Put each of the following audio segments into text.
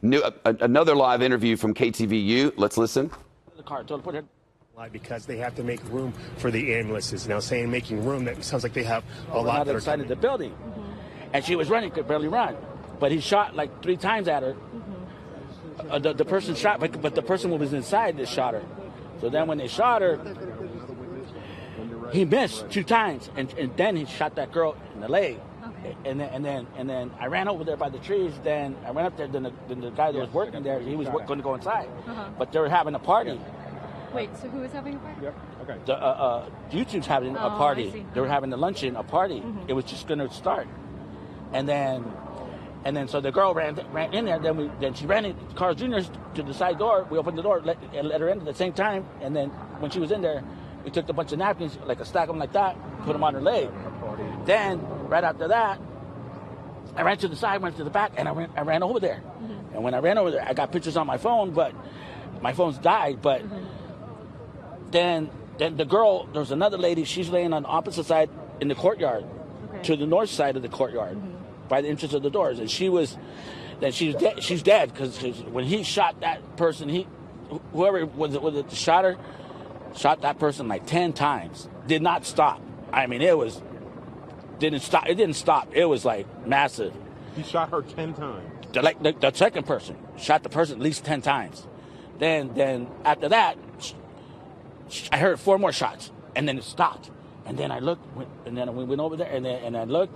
Another live interview from KTVU. Let's listen. The car, put it. Because they have to make room for the ambulances. Now, saying making room, that sounds like they have a lot that are inside of the building. And she was running, could barely run. But he shot like 3 times at her. The person shot, but the person who was inside just shot her. So then when they shot her, he missed 2 times, and then he shot that girl in the leg. Okay. And then I ran over there by the trees. Then I went up there. Then the guy that was working there, he was going to go inside, but they were having a party. Wait, so who was having a party? Yep. Okay. YouTube's having a party. They were having a luncheon, a party. It was just going to start, and then so the girl ran in there. Then she ran in Carl Jr.'s to the side door. We opened the door, let her in at the same time. And then when she was in there, we took a bunch of napkins, like a stack of them like that, put them on her leg. Then right after that, I ran to the side, went to the back, and I ran over there. And when I ran over there, I got pictures on my phone, but my phone's died. But then the girl, there was another lady. She's laying on the opposite side in the courtyard, to the north side of the courtyard, by the entrance of the doors. And she's dead. She's dead because when he shot that person, whoever was it shot her, shot that person like 10 times. Did not stop. I mean, didn't stop. It didn't stop. It was like massive. He shot her 10 times. The second person shot the person at least 10 times. Then after that, I heard 4 more shots, and then it stopped. And then I looked, and then we went over there, and I looked,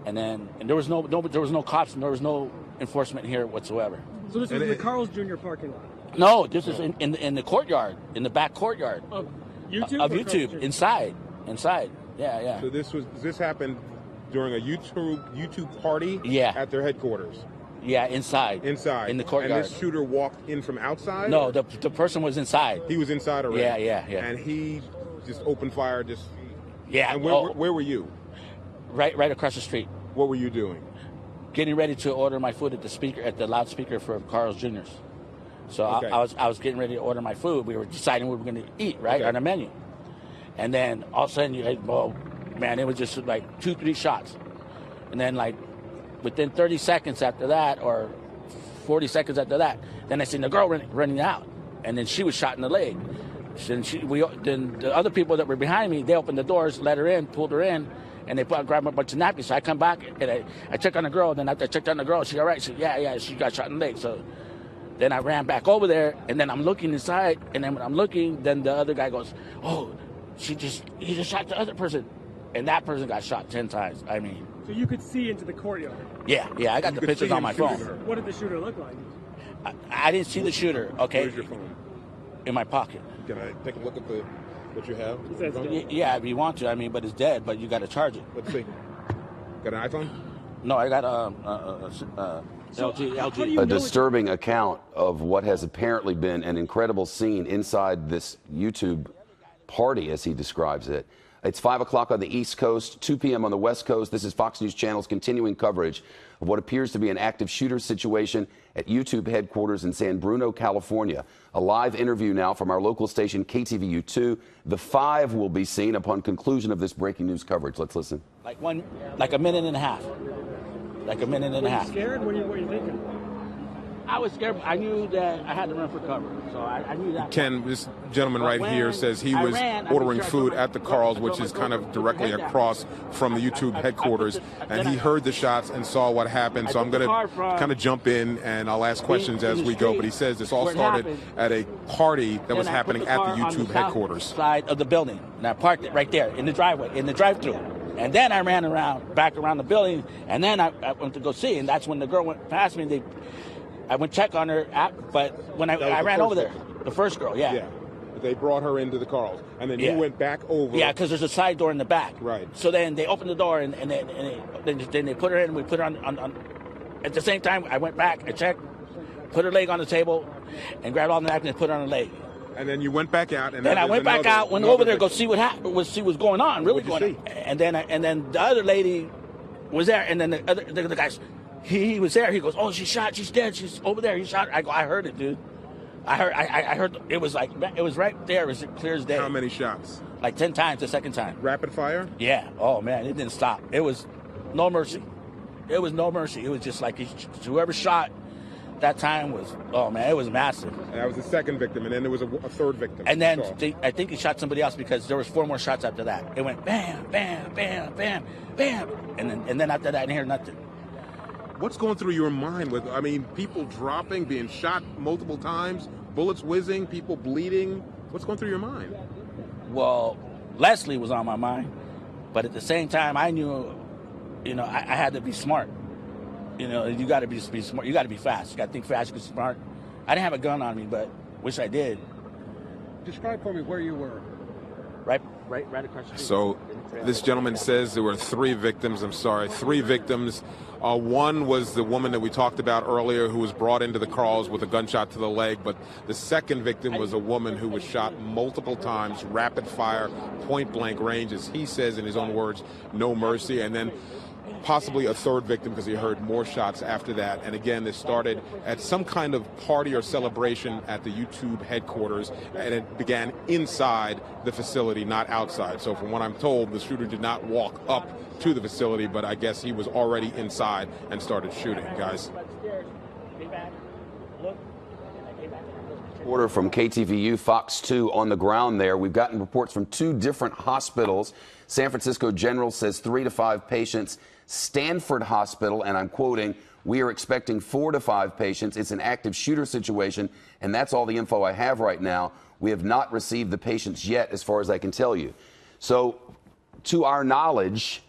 and there was no cops, and there was no enforcement here whatsoever. So this was in the Carl's Jr. parking lot? No, this is in the courtyard, in the back courtyard of YouTube. Of YouTube, inside. Yeah. So this happened during a YouTube party? Yeah. At their headquarters? Yeah, inside. In the courtyard. And this shooter walked in from outside? No, the person was inside. He was inside already? Yeah. And he just opened fire, Yeah. And where were you? Right across the street. What were you doing? Getting ready to order my food at the loudspeaker for Carl's Jr.'s. So Okay. I was getting ready to order my food. We were deciding what we were going to eat, right, on the menu. And then all of a sudden, it was just like 2-3 shots. And then like within 30 seconds after that, or 40 seconds after that, then I seen the girl running out. And then she was shot in the leg. Then the other people that were behind me, they opened the doors, let her in, pulled her in, and they grabbed a bunch of napkins. So I come back and I check on the girl. Then after I checked on the girl, she all right? She said, yeah, she got shot in the leg. So then I ran back over there, and then I'm looking inside, and then when I'm looking, then the other guy goes, oh, he just shot the other person. And that person got shot 10 times. I mean. So you could see into the courtyard? Yeah, I got the pictures on my phone. What did the shooter look like? I didn't see the shooter, okay? Where's your phone? In my pocket. Can I take a look at what you have? Yeah, if you want to, but it's dead, but you got to charge it. Let's see. Got an iPhone? No, I got LG. A disturbing account of what has apparently been an incredible scene inside this YouTube party, as he describes it. It's 5 o'clock on the East Coast, 2 p.m. on the West Coast. This is Fox News Channel's continuing coverage of what appears to be an active shooter situation at YouTube headquarters in San Bruno, California. A live interview now from our local station, KTVU2. The 5 will be seen upon conclusion of this breaking news coverage. Let's listen. Like a minute and a half. Like a minute and a half. Were you scared? What were you thinking? I was scared. I knew that I had to run for cover, so I knew that. Ken, this gentleman right here says he was ordering food at the Carl's, which is kind of directly across from the YouTube headquarters, and he heard the shots and saw what happened. So I'm going to kind of jump in, and I'll ask questions as we go. But he says this all started at a party that was happening at the YouTube headquarters. Side of the building, and I parked it right there in the driveway, in the drive-thru. And then I ran back around the building, and then I went to go see, and that's when the girl went past me. I went check on her, but when I ran over there, the first girl, yeah. They brought her into the Carl's, and then you went back over. Yeah, because there's a side door in the back. Right. So then they opened the door, and then they put her in, and we put her on. At the same time, I went back, I checked, put her leg on the table, and grabbed all the napkins and put her on her leg. And then you went back out, and then I went back out, went over there, go see what happened, see what's going on, really going on. And then the other lady was there, and then the guys. He was there. He goes, "Oh, she's shot. She's dead. She's over there. He shot." I go, "I heard it, dude. I heard. It was right there. It was clear as day." How many shots? Like 10 times. The second time. Rapid fire? Yeah. Oh man, it didn't stop. It was no mercy. It was no mercy. It was just like whoever shot that time was, oh man, it was massive. And that was the second victim, and then there was a third victim. And then I think he shot somebody else because there was 4 more shots after that. It went bam, bam, bam, bam, bam, and then after that, I didn't hear nothing. What's going through your mind with, I mean, people dropping, being shot multiple times, bullets whizzing, people bleeding? What's going through your mind? Well, Leslie was on my mind, but at the same time, I knew, you know, I had to be smart. You know, you got to be smart. You got to be fast. You got to think fast. You got to be smart. I didn't have a gun on me, but wish I did. Describe for me where you were. Right across the street. So this gentleman says there were 3 victims. I'm sorry, 3 victims. One was the woman that we talked about earlier who was brought into the Carls with a gunshot to the leg. But the second victim was a woman who was shot multiple times, rapid fire, point blank range, as he says in his own words, no mercy. And then possibly a third victim because he heard more shots after that. And again, this started at some kind of party or celebration at the YouTube headquarters, and it began inside the facility, not outside. So from what I'm told, the shooter did not walk up to the facility, but I guess he was already inside and started shooting, guys. Reporter from KTVU, Fox 2 on the ground there. We've gotten reports from 2 different hospitals. San Francisco General says 3 to 5 patients. Stanford Hospital, and I'm quoting, "We are expecting 4 to 5 patients. It's an active shooter situation, and that's all the info I have right now. We have not received the patients yet, as far as I can tell you." So, to our knowledge,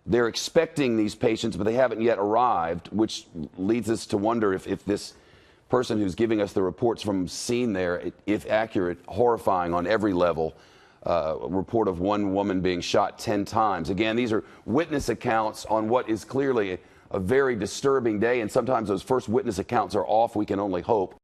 they're expecting these patients, but they haven't yet arrived, which leads us to wonder if this person who's giving us the reports from scene there, if accurate, horrifying on every level. A report of one woman being shot 10 times. Again, these are witness accounts on what is clearly a very disturbing day, and sometimes those first witness accounts are off. We can only hope.